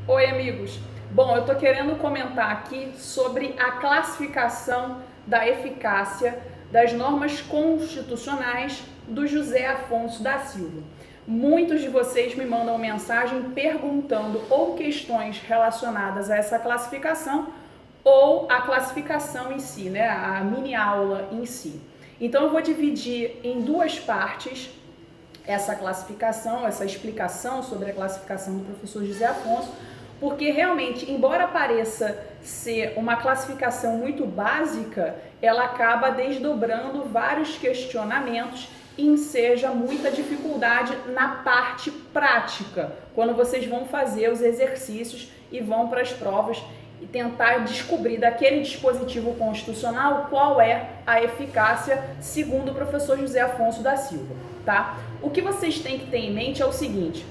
Oi, amigos. Bom, eu estou querendo comentar aqui sobre a classificação da eficácia das normas constitucionais do José Afonso da Silva. Muitos de vocês me mandam mensagem perguntando ou questões relacionadas a essa classificação ou a classificação em si, né? A mini aula em si. Então eu vou dividir em duas partes essa classificação, essa explicação sobre a classificação do professor José Afonso, porque realmente, embora pareça ser uma classificação muito básica, ela acaba desdobrando vários questionamentos e enseja muita dificuldade na parte prática, quando vocês vão fazer os exercícios e vão para as provas e tentar descobrir daquele dispositivo constitucional qual é a eficácia segundo o professor José Afonso da Silva, tá? O que vocês têm que ter em mente é o seguinte: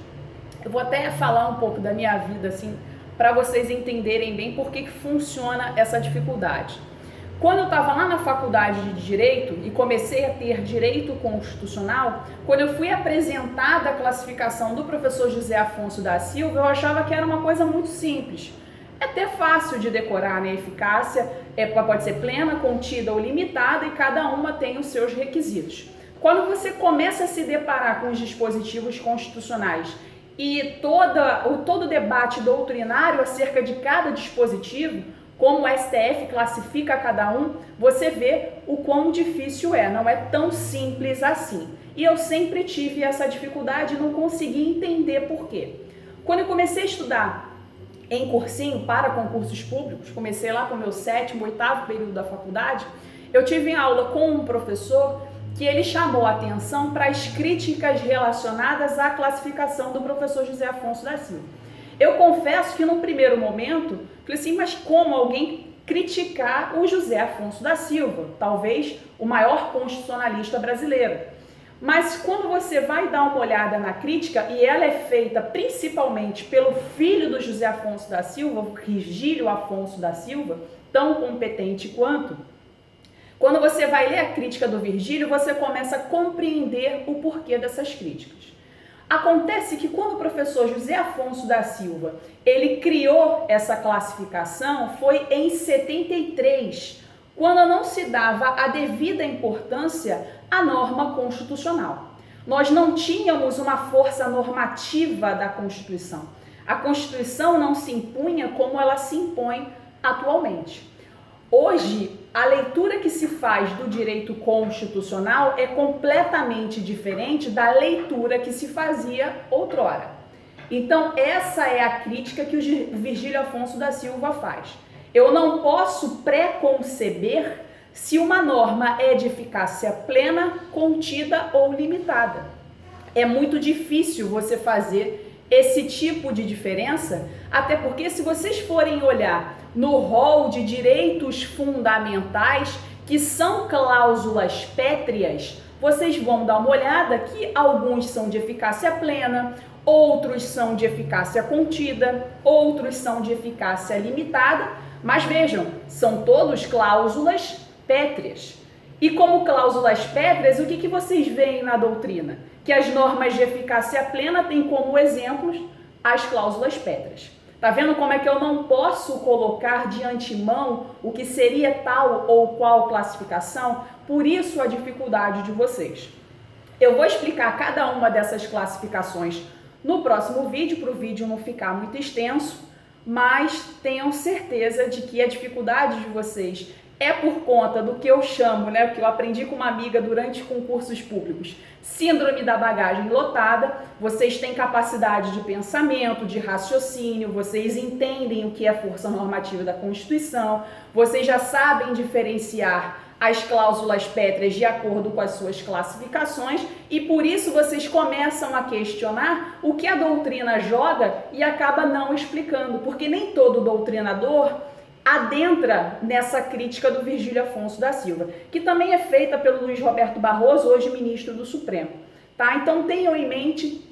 eu vou até falar um pouco da minha vida, assim, para vocês entenderem bem por que funciona essa dificuldade. Quando eu estava lá na faculdade de Direito e comecei a ter Direito Constitucional, quando eu fui apresentada a classificação do professor José Afonso da Silva, eu achava que era uma coisa muito simples. É até fácil de decorar, né? Eficácia pode ser plena, contida ou limitada e cada uma tem os seus requisitos. Quando você começa a se deparar com os dispositivos constitucionais e todo o debate doutrinário acerca de cada dispositivo, como o STF classifica cada um, você vê o quão difícil é, não é tão simples assim. E eu sempre tive essa dificuldade e não consegui entender por quê. Quando eu comecei a estudar em cursinho para concursos públicos, comecei lá com o meu 7º, 8º período da faculdade, eu tive aula com um professor que ele chamou a atenção para as críticas relacionadas à classificação do professor José Afonso da Silva. Eu confesso que num primeiro momento, falei assim, mas como alguém criticar o José Afonso da Silva, talvez o maior constitucionalista brasileiro? Mas quando você vai dar uma olhada na crítica, e ela é feita principalmente pelo filho do José Afonso da Silva, Virgílio Afonso da Silva, tão competente quanto, quando você vai ler a crítica do Virgílio, você começa a compreender o porquê dessas críticas. Acontece que quando o professor José Afonso da Silva, ele criou essa classificação, foi em 73, quando não se dava a devida importância à norma constitucional. Nós não tínhamos uma força normativa da Constituição. A Constituição não se impunha como ela se impõe atualmente. Hoje, a leitura que se faz do direito constitucional é completamente diferente da leitura que se fazia outrora. Então, essa é a crítica que o Virgílio Afonso da Silva faz. Eu não posso preconceber se uma norma é de eficácia plena, contida ou limitada. É muito difícil você fazer esse tipo de diferença, até porque se vocês forem olhar no rol de direitos fundamentais, que são cláusulas pétreas, vocês vão dar uma olhada que alguns são de eficácia plena, outros são de eficácia contida, outros são de eficácia limitada, mas vejam, são todos cláusulas pétreas. E como cláusulas pétreas, o que vocês veem na doutrina? Que as normas de eficácia plena têm como exemplos as cláusulas pétreas. Tá vendo como é que eu não posso colocar de antemão o que seria tal ou qual classificação? Por isso a dificuldade de vocês. Eu vou explicar cada uma dessas classificações no próximo vídeo, para o vídeo não ficar muito extenso, mas tenham certeza de que a dificuldade de vocês é por conta do que eu chamo, né, que eu aprendi com uma amiga durante concursos públicos, síndrome da bagagem lotada. Vocês têm capacidade de pensamento, de raciocínio, vocês entendem o que é força normativa da Constituição, vocês já sabem diferenciar as cláusulas pétreas de acordo com as suas classificações e por isso vocês começam a questionar o que a doutrina joga e acaba não explicando, porque nem todo doutrinador adentra nessa crítica do Virgílio Afonso da Silva, que também é feita pelo Luiz Roberto Barroso, hoje ministro do Supremo, tá? Então tenham em mente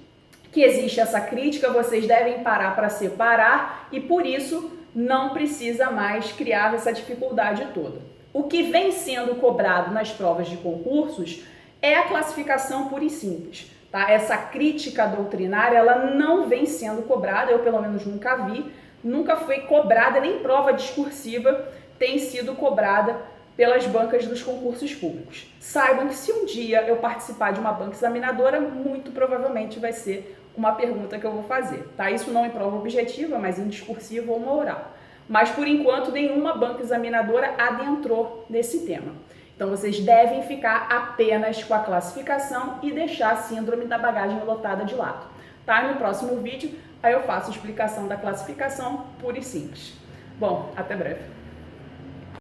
que existe essa crítica, vocês devem parar para separar e por isso não precisa mais criar essa dificuldade toda. O que vem sendo cobrado nas provas de concursos é a classificação pura e simples. tá? Essa crítica doutrinária, ela não vem sendo cobrada, eu pelo menos nunca vi, nunca foi cobrada, nem prova discursiva tem sido cobrada pelas bancas dos concursos públicos. Saibam que se um dia eu participar de uma banca examinadora, muito provavelmente vai ser uma pergunta que eu vou fazer, tá? Isso não em prova objetiva, mas em discursiva ou uma oral. Mas, por enquanto, nenhuma banca examinadora adentrou nesse tema. Então, vocês devem ficar apenas com a classificação e deixar a síndrome da bagagem lotada de lado, tá? No próximo vídeo, aí eu faço a explicação da classificação pura e simples. Bom, até breve.